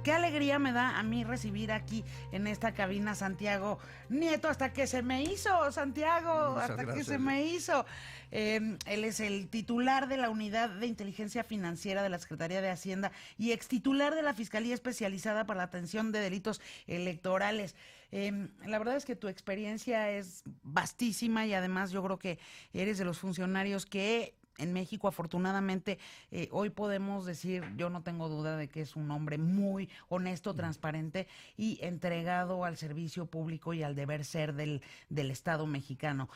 Qué alegría me da a mí recibir aquí en esta cabina Santiago Nieto, hasta que se me hizo, Santiago, Muchas hasta que gracias. se me hizo. Él es el titular de la Unidad de Inteligencia Financiera de la Secretaría de Hacienda y extitular de la Fiscalía Especializada para la Atención de Delitos Electorales. La verdad es que tu experiencia es vastísima y además yo creo que eres de los funcionarios que en México, afortunadamente, hoy podemos decir, yo no tengo duda de que es un hombre muy honesto, transparente y entregado al servicio público y al deber ser del Estado mexicano.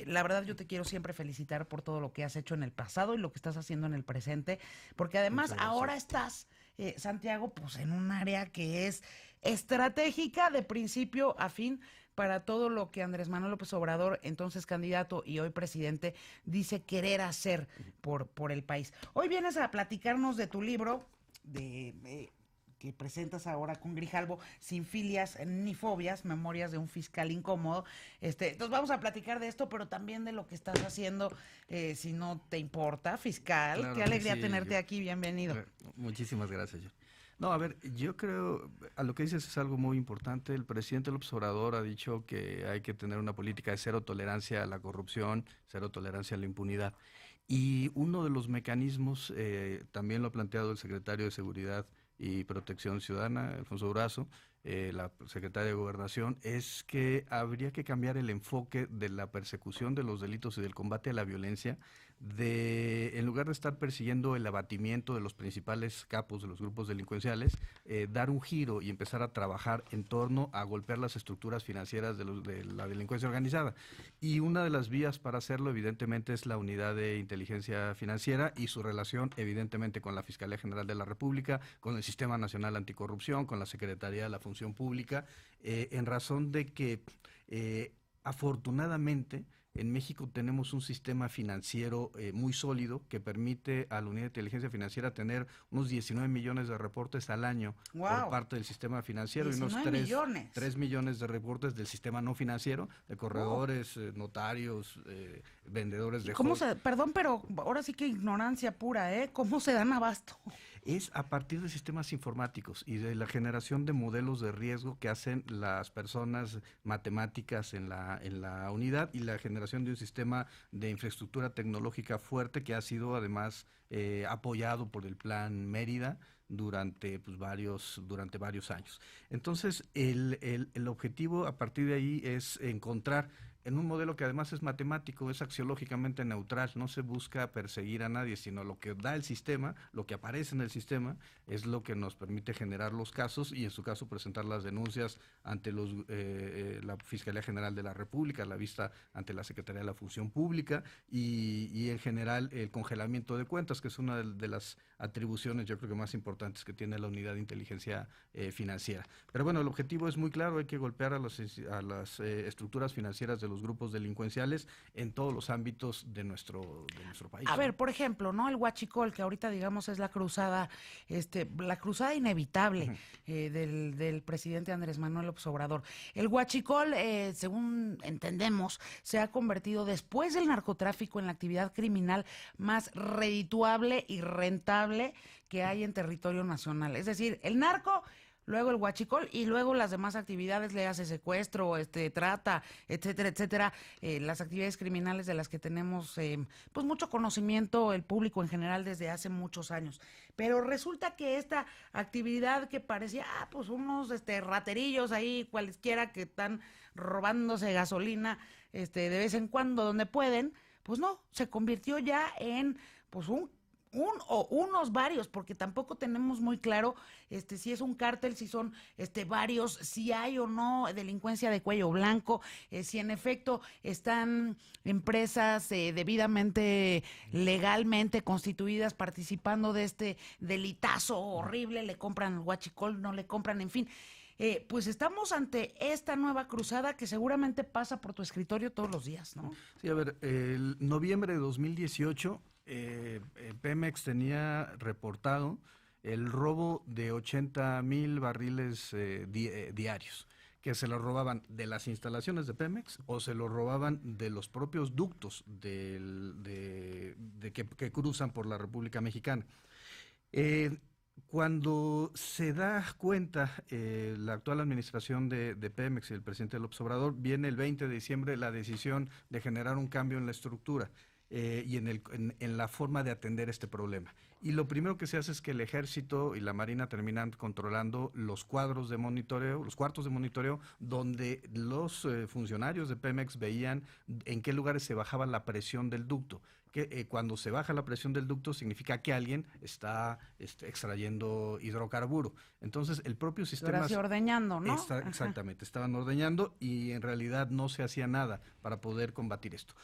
La verdad, yo te quiero siempre felicitar por todo lo que has hecho en el pasado y lo que estás haciendo en el presente, porque además ahora estás, Santiago, pues en un área que es estratégica de principio a fin para todo lo que Andrés Manuel López Obrador, entonces candidato y hoy presidente, dice querer hacer por el país. Hoy vienes a platicarnos de tu libro, que presentas ahora con Grijalbo, Sin filias ni fobias, memorias de un fiscal incómodo. Entonces vamos a platicar de esto, pero también de lo que estás haciendo, si no te importa, fiscal. Claro Qué que alegría sí, tenerte aquí, bienvenido. Muchísimas gracias. No, a ver, yo creo, a lo que dices es algo muy importante. El presidente López Obrador ha dicho que hay que tener una política de cero tolerancia a la corrupción, cero tolerancia a la impunidad. Y uno de los mecanismos, también lo ha planteado el secretario de Seguridad y Protección Ciudadana, Alfonso Durazo, la secretaria de Gobernación, es que habría que cambiar el enfoque de la persecución de los delitos y del combate a la violencia, en lugar de estar persiguiendo el abatimiento de los principales capos de los grupos delincuenciales, dar un giro y empezar a trabajar en torno a golpear las estructuras financieras de la delincuencia organizada. Y una de las vías para hacerlo, evidentemente, es la Unidad de Inteligencia Financiera y su relación, evidentemente, con la Fiscalía General de la República, con el Sistema Nacional Anticorrupción, con la Secretaría de la Función Pública, en razón de que, afortunadamente, en México tenemos un sistema financiero muy sólido que permite a la Unidad de Inteligencia Financiera tener unos 19 millones de reportes al año por Wow, parte del sistema financiero y unos 19 millones. 3 millones de reportes del sistema no financiero, de corredores, notarios, vendedores de ¿Cómo se, perdón, pero ahora sí que ignorancia pura, ¿eh? ¿Cómo se dan abasto? Es a partir de sistemas informáticos y de la generación de modelos de riesgo que hacen las personas matemáticas en la unidad y la generación de un sistema de infraestructura tecnológica fuerte que ha sido además apoyado por el Plan Mérida durante varios años. Entonces, el objetivo a partir de ahí es encontrar en un modelo que además es matemático, es axiológicamente neutral, no se busca perseguir a nadie, sino lo que da el sistema, lo que aparece en el sistema, es lo que nos permite generar los casos y en su caso presentar las denuncias ante la Fiscalía General de la República, a la vista ante la Secretaría de la Función Pública y en general el congelamiento de cuentas, que es una de las atribuciones yo creo que más importantes que tiene la Unidad de Inteligencia Financiera. Pero bueno, el objetivo es muy claro, hay que golpear a las estructuras financieras de los grupos delincuenciales en todos los ámbitos de nuestro país. A ver, por ejemplo, ¿no? El huachicol, que ahorita digamos es la cruzada inevitable del presidente Andrés Manuel López Obrador. El huachicol, según entendemos, se ha convertido después del narcotráfico en la actividad criminal más redituable y rentable que hay en territorio nacional. Es decir, el narco, luego el huachicol y luego las demás actividades, le hace secuestro, trata, etcétera, etcétera, las actividades criminales de las que tenemos pues mucho conocimiento el público en general desde hace muchos años. Pero resulta que esta actividad que parecía pues unos raterillos ahí cualesquiera que están robándose gasolina de vez en cuando donde pueden, pues no, se convirtió ya en pues o unos varios, porque tampoco tenemos muy claro si es un cártel, si son varios, si hay o no delincuencia de cuello blanco, si en efecto están empresas debidamente, legalmente constituidas participando de este delitazo horrible, le compran el huachicol, no le compran, en fin. Pues estamos ante esta nueva cruzada que seguramente pasa por tu escritorio todos los días, ¿no? Sí, a ver, el noviembre de 2018, Pemex tenía reportado el robo de 80,000 barriles diarios, que se lo robaban de las instalaciones de Pemex o se lo robaban de los propios ductos que cruzan por la República Mexicana. Cuando se da cuenta la actual administración de Pemex y el presidente López Obrador, viene el 20 de diciembre la decisión de generar un cambio en la estructura y en la forma de atender este problema. Y lo primero que se hace es que el Ejército y la Marina terminan controlando los cuadros de monitoreo, los cuartos de monitoreo, donde los funcionarios de Pemex veían en qué lugares se bajaba la presión del ducto. Que cuando se baja la presión del ducto significa que alguien está extrayendo hidrocarburo. Entonces el propio sistema... Ahora sí ordeñando, ¿no? Exactamente, estaban ordeñando y en realidad no se hacía nada para poder combatir esto.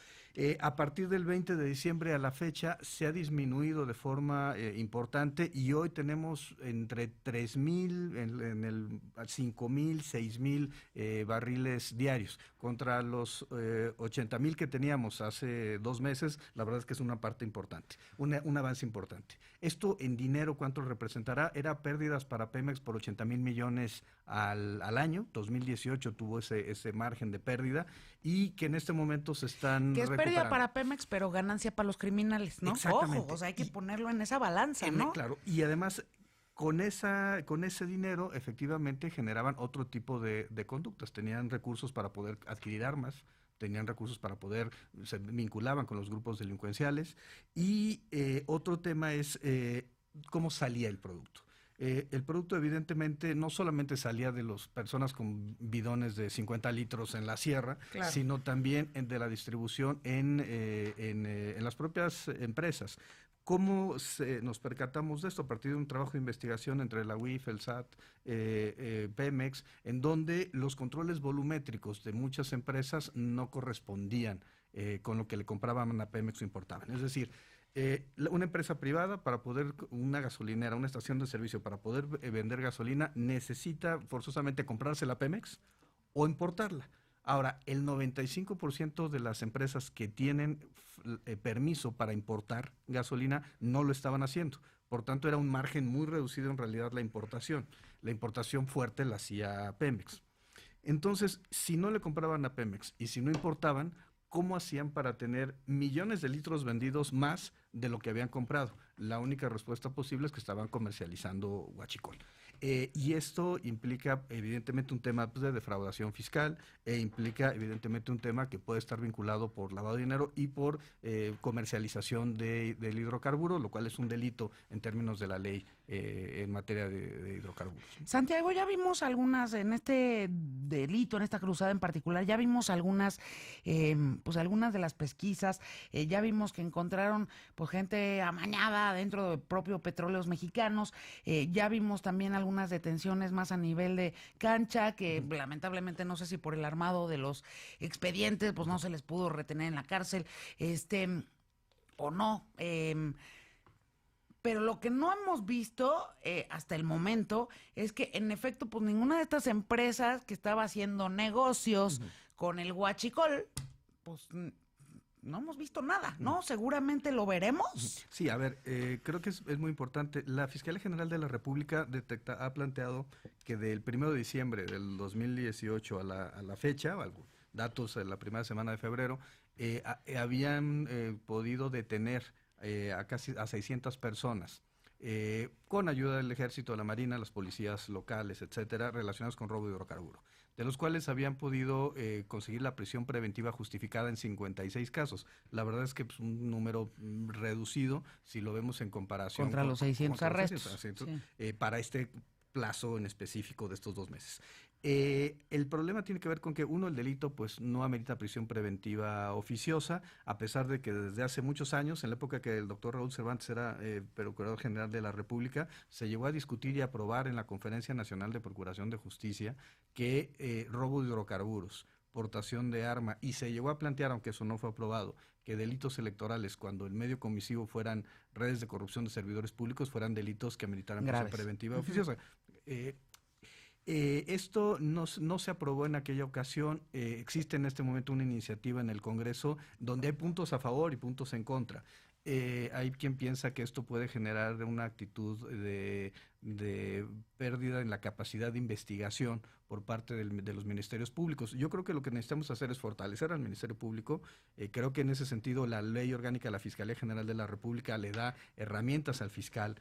A partir del 20 de diciembre a la fecha se ha disminuido de forma importante y hoy tenemos entre 3,000, en el 5,000, 6,000 barriles diarios contra los 80,000 que teníamos hace 2 meses. La verdad es que es una parte importante, un avance importante. Esto en dinero, ¿cuánto representará? Era pérdidas para Pemex por 80,000 millones al año. 2018 tuvo ese margen de pérdida y que en este momento se están que es pérdida para Pemex, pero ganancia para los criminales, ¿no? Exactamente. Ojo, o sea, hay que ponerlo en esa balanza, ¿no? Claro, y además con ese dinero efectivamente generaban otro tipo de conductas, tenían recursos para poder adquirir armas, tenían recursos para poder, se vinculaban con los grupos delincuenciales y otro tema es cómo salía el producto. El producto evidentemente no solamente salía de las personas con bidones de 50 litros en la sierra, claro, sino también de la distribución en las propias empresas. ¿Cómo nos percatamos de esto? A partir de un trabajo de investigación entre la UIF, el SAT, Pemex, en donde los controles volumétricos de muchas empresas no correspondían con lo que le compraban a Pemex o importaban. Es decir, una empresa privada una gasolinera, una estación de servicio, para poder vender gasolina, necesita forzosamente comprársela a Pemex o importarla. Ahora, el 95% de las empresas que tienen permiso para importar gasolina no lo estaban haciendo. Por tanto, era un margen muy reducido en realidad la importación. La importación fuerte la hacía Pemex. Entonces, si no le compraban a Pemex y si no importaban, ¿cómo hacían para tener millones de litros vendidos más de lo que habían comprado? La única respuesta posible es que estaban comercializando huachicol. Y esto implica evidentemente un tema de defraudación fiscal implica evidentemente un tema que puede estar vinculado por lavado de dinero y por comercialización del hidrocarburo, lo cual es un delito en términos de la ley en materia de hidrocarburos. Santiago, ya vimos algunas, en este delito, en esta cruzada en particular, ya vimos algunas, pues algunas de las pesquisas, ya vimos que encontraron pues gente amañada dentro de propio Petróleos Mexicanos, ya vimos también algunas detenciones más a nivel de cancha, que lamentablemente no sé si por el armado de los expedientes, pues no se les pudo retener en la cárcel, o no, pero lo que no hemos visto hasta el momento es que, en efecto, pues ninguna de estas empresas que estaba haciendo negocios con el huachicol, pues no hemos visto nada, ¿no? Seguramente lo veremos. Sí, a ver, creo que es muy importante. La Fiscalía General de la República ha planteado que del 1 de diciembre del 2018 a la fecha, datos de la primera semana de febrero, habían podido detener a casi 600 personas con ayuda del Ejército, de la Marina, las policías locales, etcétera, relacionados con robo de hidrocarburo, de los cuales habían podido conseguir la prisión preventiva justificada en 56 casos. La verdad es que es un número reducido si lo vemos en comparación contra los 600 arrestos. Sí. Para este plazo en específico de estos 2 meses. El problema tiene que ver con que, uno, el delito pues no amerita prisión preventiva oficiosa, a pesar de que desde hace muchos años, en la época que el doctor Raúl Cervantes era Procurador General de la República, se llegó a discutir y aprobar en la Conferencia Nacional de Procuración de Justicia que robo de hidrocarburos, portación de arma, y se llegó a plantear, aunque eso no fue aprobado, que delitos electorales, cuando el medio comisivo fueran redes de corrupción de servidores públicos, fueran delitos que ameritaran prisión preventiva oficiosa. Esto no se aprobó en aquella ocasión. Existe en este momento una iniciativa en el Congreso donde hay puntos a favor y puntos en contra. hay quien piensa que esto puede generar una actitud de pérdida en la capacidad de investigación por parte de los ministerios públicos. Yo creo que lo que necesitamos hacer es fortalecer al Ministerio Público. Creo que en ese sentido la Ley Orgánica de la Fiscalía General de la República le da herramientas al fiscal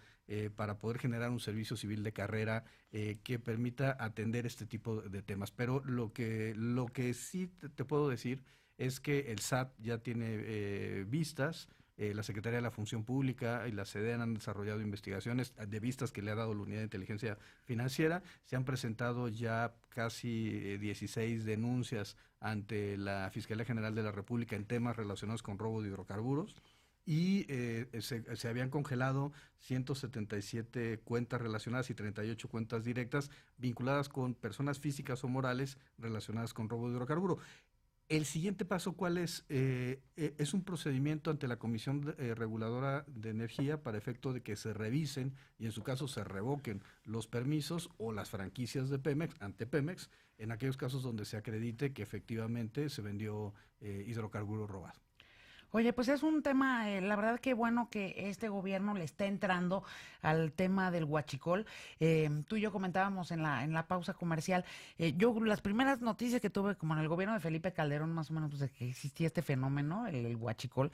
para poder generar un servicio civil de carrera que permita atender este tipo de temas. Pero lo que sí te puedo decir es que el SAT ya tiene vistas. La Secretaría de la Función Pública y la SEDEN han desarrollado investigaciones de vistas que le ha dado la Unidad de Inteligencia Financiera. Se han presentado ya casi 16 denuncias ante la Fiscalía General de la República en temas relacionados con robo de hidrocarburos. Y se habían congelado 177 cuentas relacionadas y 38 cuentas directas vinculadas con personas físicas o morales relacionadas con robo de hidrocarburos. El siguiente paso, ¿cuál es? Es un procedimiento ante la Comisión Reguladora de Energía para efecto de que se revisen y en su caso se revoquen los permisos o las franquicias de Pemex ante Pemex en aquellos casos donde se acredite que efectivamente se vendió hidrocarburo robado. Oye, pues es un tema, la verdad que bueno que este gobierno le está entrando al tema del huachicol. Tú y yo comentábamos en la pausa comercial, yo las primeras noticias que tuve como en el gobierno de Felipe Calderón, más o menos, pues, de que existía este fenómeno, el huachicol,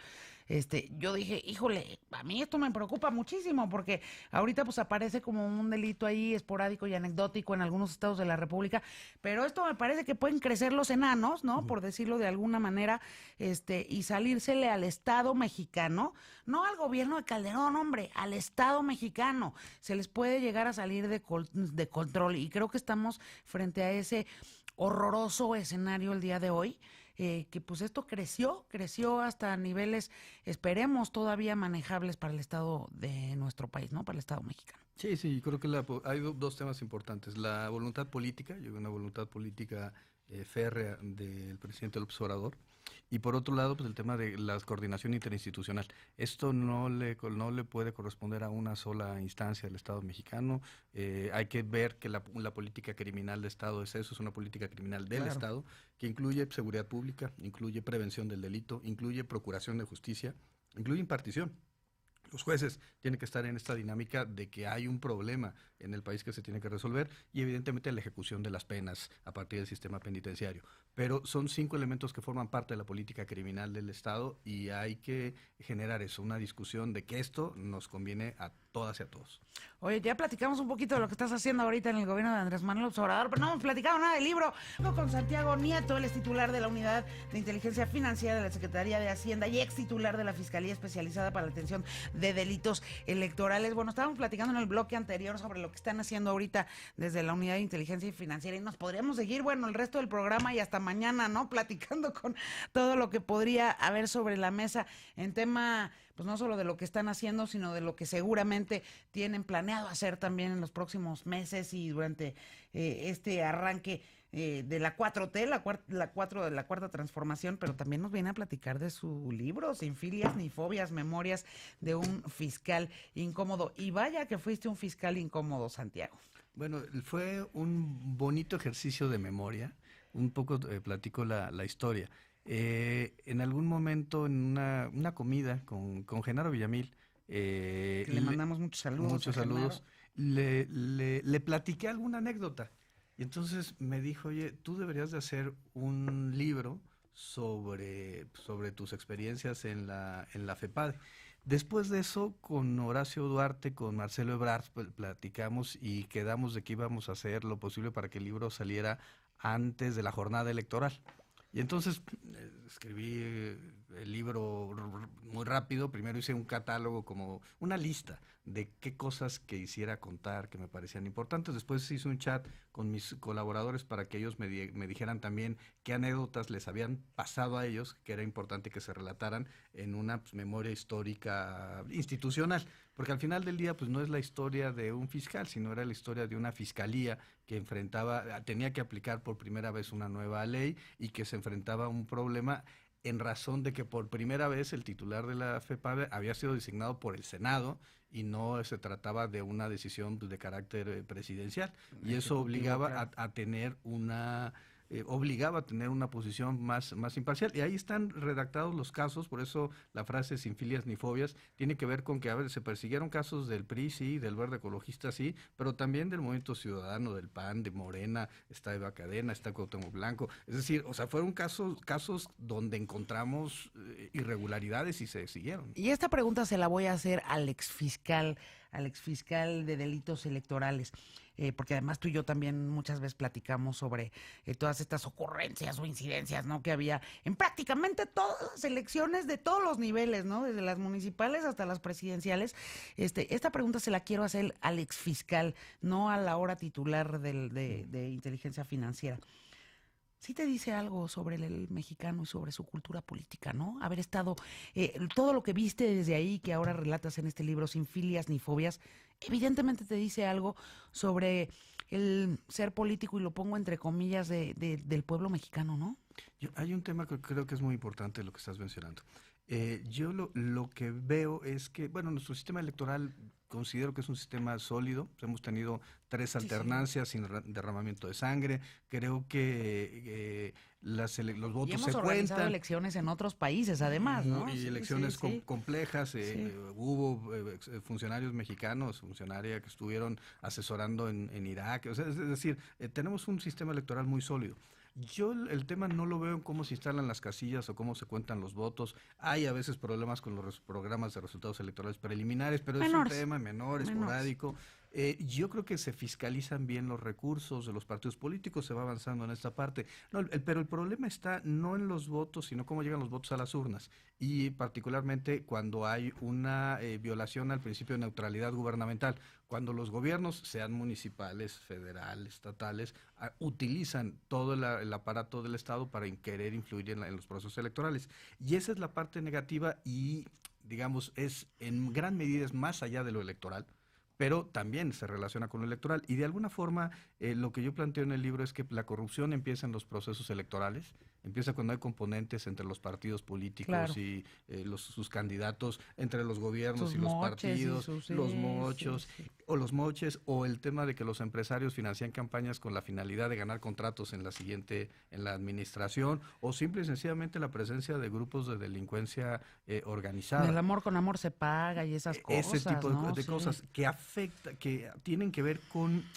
yo dije, híjole, a mí esto me preocupa muchísimo porque ahorita pues aparece como un delito ahí esporádico y anecdótico en algunos estados de la República, pero esto me parece que pueden crecer los enanos, ¿no? Por decirlo de alguna manera, y salírsele al Estado mexicano, no al gobierno de Calderón, hombre, al Estado mexicano. Se les puede llegar a salir de control y creo que estamos frente a ese horroroso escenario el día de hoy. Que pues esto creció hasta niveles, esperemos, todavía manejables para el Estado de nuestro país, ¿no? Para el Estado mexicano. Sí, creo que hay dos temas importantes. La voluntad política, yo veo una voluntad política férrea del presidente López Obrador. Y por otro lado, pues el tema de la coordinación interinstitucional. Esto no le puede corresponder a una sola instancia del Estado mexicano. Hay que ver que la política criminal del Estado es eso, es una política criminal del Estado, que incluye seguridad pública, incluye prevención del delito, incluye procuración de justicia, incluye impartición. Los jueces tienen que estar en esta dinámica de que hay un problema en el país que se tiene que resolver y evidentemente la ejecución de las penas a partir del sistema penitenciario. Pero son 5 elementos que forman parte de la política criminal del Estado y hay que generar eso, una discusión de que esto nos conviene a todas y a todos. Oye, ya platicamos un poquito de lo que estás haciendo ahorita en el gobierno de Andrés Manuel López Obrador, pero no hemos platicado nada del libro. Con Santiago Nieto, él es titular de la Unidad de Inteligencia Financiera de la Secretaría de Hacienda y ex titular de la Fiscalía Especializada para la Atención de Delitos Electorales. Bueno, estábamos platicando en el bloque anterior sobre lo que están haciendo ahorita desde la Unidad de Inteligencia Financiera y nos podríamos seguir, bueno, el resto del programa y hasta mañana, ¿no? Platicando con todo lo que podría haber sobre la mesa en tema, pues no solo de lo que están haciendo, sino de lo que seguramente tienen planeado hacer también en los próximos meses y durante este arranque de la 4T, la cuarta transformación, pero también nos viene a platicar de su libro, Sin filias ni fobias, memorias de un fiscal incómodo. Y vaya que fuiste un fiscal incómodo, Santiago. Bueno, fue un bonito ejercicio de memoria. Un poco platico la historia. En algún momento en una comida con Genaro Villamil, le mandamos muchos saludos. Muchos saludos. Le platiqué alguna anécdota. Y entonces me dijo, oye, tú deberías de hacer un libro sobre tus experiencias en la FEPADE. Después de eso, con Horacio Duarte, con Marcelo Ebrard, platicamos y quedamos de que íbamos a hacer lo posible para que el libro saliera antes de la jornada electoral. Y entonces escribí el libro muy rápido. Primero hice un catálogo, como una lista de qué cosas que quisiera contar que me parecían importantes. Después hice un chat con mis colaboradores para que ellos me dijeran también qué anécdotas les habían pasado a ellos, que era importante que se relataran en una memoria histórica institucional. Porque al final del día pues no es la historia de un fiscal, sino era la historia de una fiscalía que tenía que aplicar por primera vez una nueva ley y que se enfrentaba a un problema en razón de que por primera vez el titular de la FEPADE había sido designado por el Senado y no se trataba de una decisión de carácter presidencial. Y eso obligaba a tener una obligaba a tener una posición más imparcial. Y ahí están redactados los casos, por eso la frase sin filias ni fobias tiene que ver con que, a ver, se persiguieron casos del PRI, sí, del Verde Ecologista, sí, pero también del Movimiento Ciudadano, del PAN, de Morena, está Eva Cadena, está Cuauhtémoc Blanco. Es decir, o sea, fueron casos donde encontramos irregularidades y se siguieron. Y esta pregunta se la voy a hacer al exfiscal de delitos electorales, porque además tú y yo también muchas veces platicamos sobre todas estas ocurrencias o incidencias, ¿no?, que había en prácticamente todas las elecciones de todos los niveles, ¿no?, desde las municipales hasta las presidenciales. Esta pregunta se la quiero hacer al exfiscal, no a la ahora titular de inteligencia financiera. Sí te dice algo sobre el mexicano y sobre su cultura política, ¿no? Haber estado, todo lo que viste desde ahí, que ahora relatas en este libro, Sin filias ni fobias, evidentemente te dice algo sobre el ser político, y lo pongo entre comillas, del pueblo mexicano, ¿no? Hay un tema que creo que es muy importante lo que estás mencionando. Yo lo que veo es que, bueno, nuestro sistema electoral considero que es un sistema sólido. Hemos tenido 3 alternancias sin derramamiento de sangre. Creo que los votos se hemos organizado cuentan. elecciones en otros países, además, ¿no? Y elecciones complejas. Hubo funcionarios mexicanos, funcionaria que estuvieron asesorando en Irak. O sea, es decir, tenemos un sistema electoral muy sólido. Yo el tema no lo veo en cómo se instalan las casillas o cómo se cuentan los votos. Hay a veces problemas con los programas de resultados electorales preliminares, pero es un tema menor, esporádico. Yo creo que se fiscalizan bien los recursos de los partidos políticos, se va avanzando en esta parte. No, pero el problema está no en los votos, sino cómo llegan los votos a las urnas. Y particularmente cuando hay una violación al principio de neutralidad gubernamental. Cuando los gobiernos, sean municipales, federales, estatales, utilizan todo el aparato del Estado para querer influir en los procesos electorales. Y esa es la parte negativa y, digamos, es en gran medida es más allá de lo electoral, pero también se relaciona con lo electoral. Y de alguna forma, lo que yo planteo en el libro es que la corrupción empieza en los procesos electorales, empieza cuando hay componentes entre los partidos políticos y sus candidatos, entre los gobiernos y los partidos, los mochos o los moches, o el tema de que los empresarios financian campañas con la finalidad de ganar contratos en la administración, o simple y sencillamente la presencia de grupos de delincuencia organizada. El amor con amor se paga y esas cosas, ese tipo ¿no? de cosas que tienen que ver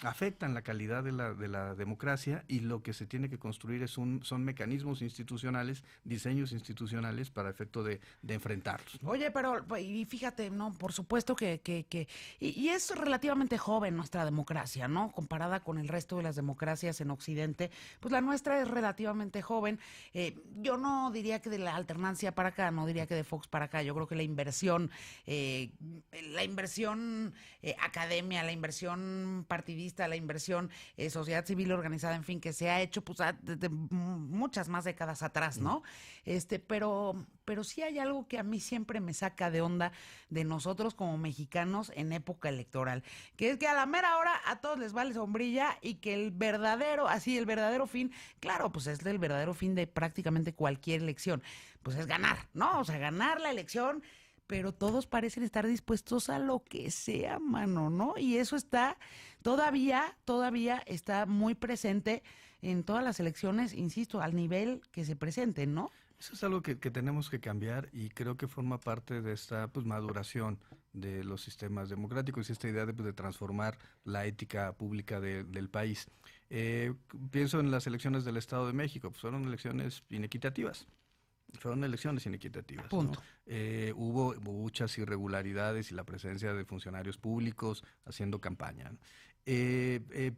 afectan la calidad de la democracia, y lo que se tiene que construir son mecanismos institucionales, diseños institucionales para efecto de enfrentarlos, ¿no? Oye, pero y fíjate, no, por supuesto y es relativamente joven nuestra democracia, ¿no? Comparada con el resto de las democracias en Occidente, pues la nuestra es relativamente joven. Yo no diría que de la alternancia para acá, no diría que de Fox para acá. Yo creo que la inversión academia, la inversión partidista, la inversión sociedad civil organizada, en fin, que se ha hecho pues de muchas más décadas atrás, ¿no? Pero sí hay algo que a mí siempre me saca de onda de nosotros como mexicanos en época electoral, que es que a la mera hora a todos les vale sombrilla, y que el verdadero fin, claro, pues es el verdadero fin de prácticamente cualquier elección, pues es ganar, ¿no? O sea, ganar la elección, pero todos parecen estar dispuestos a lo que sea, mano, ¿no? Y eso está todavía está muy presente en todas las elecciones, insisto, al nivel que se presenten, ¿no? Eso es algo que tenemos que cambiar, y creo que forma parte de esta maduración de los sistemas democráticos y esta idea de transformar la ética pública del país. Pienso en las elecciones del Estado de México, pues fueron elecciones inequitativas. Punto. ¿No? Hubo muchas irregularidades y la presencia de funcionarios públicos haciendo campaña, ¿no?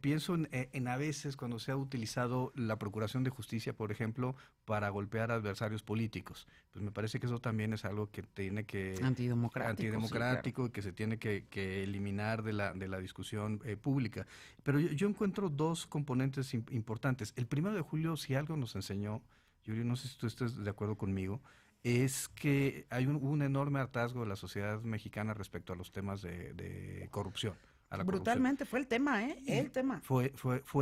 Pienso en a veces cuando se ha utilizado la Procuración de Justicia, por ejemplo, para golpear a adversarios políticos. Pues me parece que eso también es algo que tiene que... Antidemocrático, sí, claro. Y que se tiene que eliminar de la discusión pública. Pero yo encuentro 2 componentes importantes. El 1 de julio, si algo nos enseñó, Yuri, no sé si tú estás de acuerdo conmigo, es que hay un enorme hartazgo de la sociedad mexicana respecto a los temas de corrupción. Brutalmente fue el tema, el tema. Fue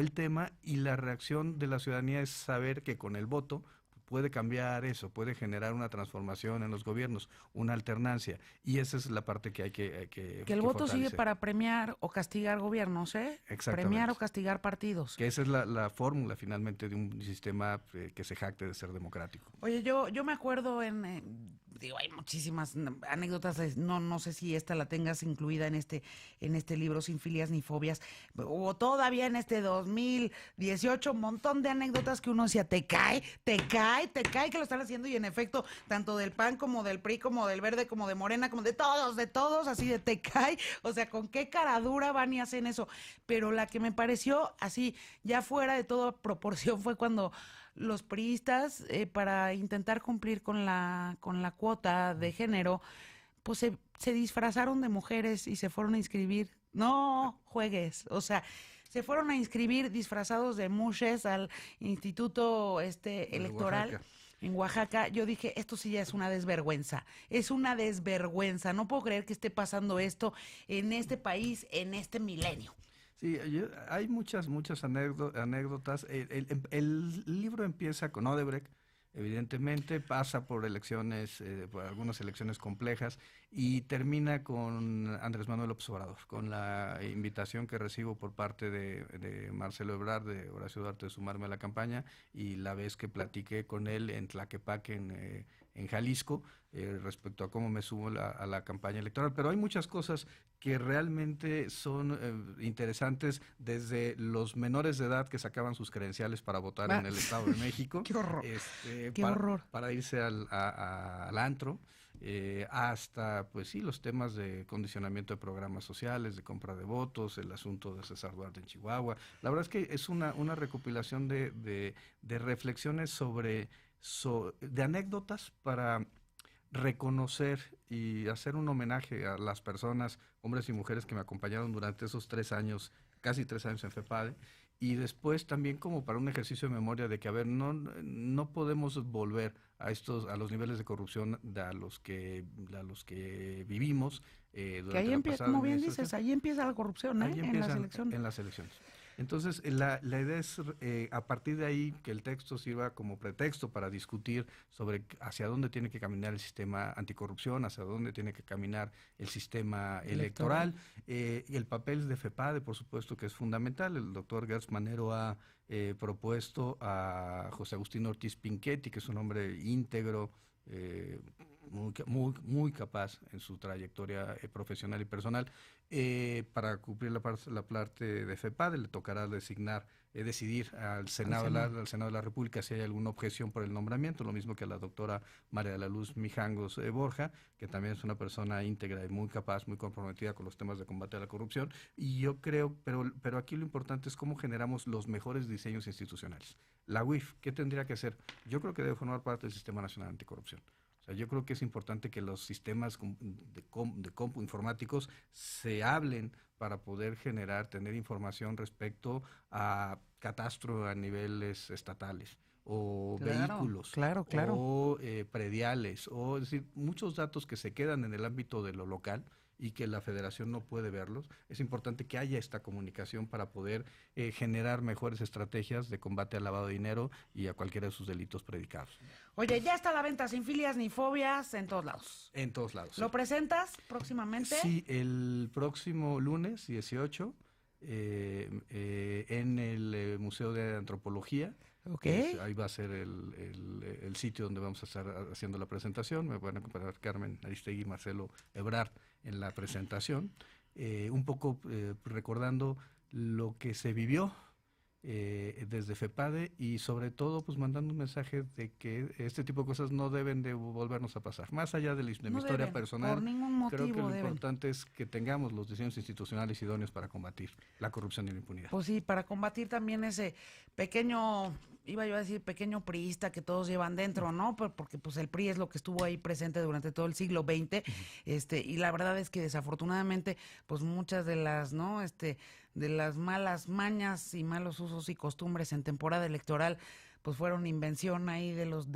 el tema, y la reacción de la ciudadanía es saber que con el voto puede cambiar eso, puede generar una transformación en los gobiernos, una alternancia, y esa es la parte que hay que el voto fortalecer. sigue para premiar o castigar gobiernos, ¿eh? Exactamente. Premiar o castigar partidos. Que esa es la fórmula finalmente de un sistema que se jacte de ser democrático. Oye, yo me acuerdo digo, hay muchísimas anécdotas, no sé si esta la tengas incluida en este libro, Sin filias ni fobias, o todavía en este 2018, un montón de anécdotas que uno decía, te cae que lo están haciendo, y en efecto, tanto del PAN como del PRI, como del Verde, como de Morena, como de todos, así de te cae, o sea, con qué cara dura van y hacen eso. Pero la que me pareció así, ya fuera de toda proporción, fue cuando los priistas, para intentar cumplir con la cuota de género, pues se disfrazaron de mujeres y se fueron a inscribir. No juegues, o sea, se fueron a inscribir disfrazados de mushes al instituto electoral. Oaxaca. En Oaxaca. Yo dije, esto sí ya es una desvergüenza, no puedo creer que esté pasando esto en este país, en este milenio. Sí, hay muchas anécdotas. El libro empieza con Odebrecht, evidentemente, pasa por por algunas elecciones complejas, y termina con Andrés Manuel López Obrador, con la invitación que recibo por parte de Marcelo Ebrard, de Horacio Duarte, de sumarme a la campaña, y la vez que platiqué con él en Tlaquepaque, en Jalisco, respecto a cómo me subo a la campaña electoral. Pero hay muchas cosas que realmente son interesantes, desde los menores de edad que sacaban sus credenciales para votar en el Estado de México. ¡Qué horror! ¡Qué horror! Para irse al antro, hasta, pues sí, los temas de condicionamiento de programas sociales, de compra de votos, el asunto de César Duarte en Chihuahua. La verdad es que es una recopilación de reflexiones de anécdotas para reconocer y hacer un homenaje a las personas, hombres y mujeres, que me acompañaron durante esos 3 años, casi 3 años en FEPADE, y después también como para un ejercicio de memoria de que, a ver, no podemos volver a los niveles de corrupción a los que vivimos durante que ahí empieza, como bien dices, ahí empieza la corrupción, en las elecciones. En las elecciones. Entonces, la idea es, a partir de ahí, que el texto sirva como pretexto para discutir sobre hacia dónde tiene que caminar el sistema anticorrupción, hacia dónde tiene que caminar el sistema electoral. El papel de FEPADE, por supuesto, que es fundamental. El doctor Gertz Manero ha propuesto a José Agustín Ortiz Pinchetti, que es un hombre íntegro, muy capaz en su trayectoria profesional y personal, para cumplir la parte de FEPADE. Le tocará decidir al Senado de la República si hay alguna objeción por el nombramiento, lo mismo que a la doctora María de la Luz Mijangos Borja, que también es una persona íntegra y muy capaz, muy comprometida con los temas de combate a la corrupción. Y yo creo, pero aquí lo importante es cómo generamos los mejores diseños institucionales. La UIF, ¿qué tendría que hacer? Yo creo que debe formar parte del Sistema Nacional Anticorrupción. O sea, yo creo que es importante que los sistemas de compu informáticos se hablen para poder tener información respecto a catastro a niveles estatales, o vehículos, claro. o prediales, es decir, muchos datos que se quedan en el ámbito de lo local y que la federación no puede verlos. Es importante que haya esta comunicación para poder generar mejores estrategias de combate al lavado de dinero y a cualquiera de sus delitos predicados. Oye, ya está a la venta Sin filias ni fobias en todos lados. En todos lados. ¿Lo presentas próximamente? Sí, el próximo lunes 18 en el Museo de Antropología. Okay. Ahí va a ser el sitio donde vamos a estar haciendo la presentación. Me van a acompañar Carmen Aristegui y Marcelo Ebrard en la presentación, un poco recordando lo que se vivió desde FEPADE, y sobre todo pues mandando un mensaje de que este tipo de cosas no deben de volvernos a pasar. Más allá de mi historia personal, por ningún motivo creo que lo importante es que tengamos los diseños institucionales idóneos para combatir la corrupción y la impunidad. Pues sí, para combatir también ese pequeño, iba yo a decir pequeño priista que todos llevan dentro, ¿no? Porque pues el PRI es lo que estuvo ahí presente durante todo el siglo XX, y la verdad es que desafortunadamente pues muchas de las, ¿no? De las malas mañas y malos usos y costumbres en temporada electoral pues fueron invención ahí de los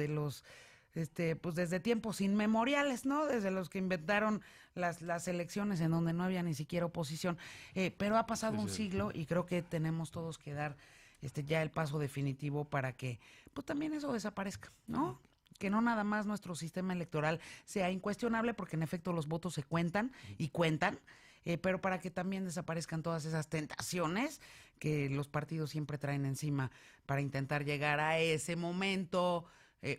pues desde tiempos inmemoriales, ¿no? Desde los que inventaron las elecciones en donde no había ni siquiera oposición, pero ha pasado un siglo y creo que tenemos todos que dar ya el paso definitivo para que pues también eso desaparezca, ¿no? Que no nada más nuestro sistema electoral sea incuestionable, porque en efecto los votos se cuentan y cuentan, pero para que también desaparezcan todas esas tentaciones que los partidos siempre traen encima para intentar llegar a ese momento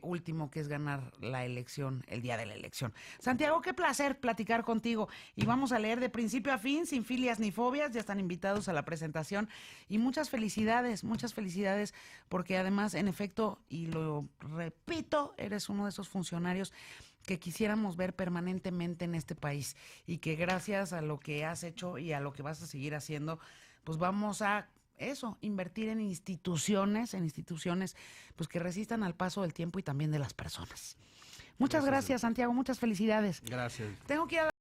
último, que es ganar la elección, el día de la elección. Santiago, qué placer platicar contigo. Y vamos a leer de principio a fin, sin filias ni fobias. Ya están invitados a la presentación. Y muchas felicidades, porque además, en efecto, y lo repito, eres uno de esos funcionarios que quisiéramos ver permanentemente en este país, y que gracias a lo que has hecho y a lo que vas a seguir haciendo, pues vamos a invertir en instituciones pues que resistan al paso del tiempo y también de las personas. Muchas gracias, Santiago, muchas felicidades. Gracias. Tengo que ir a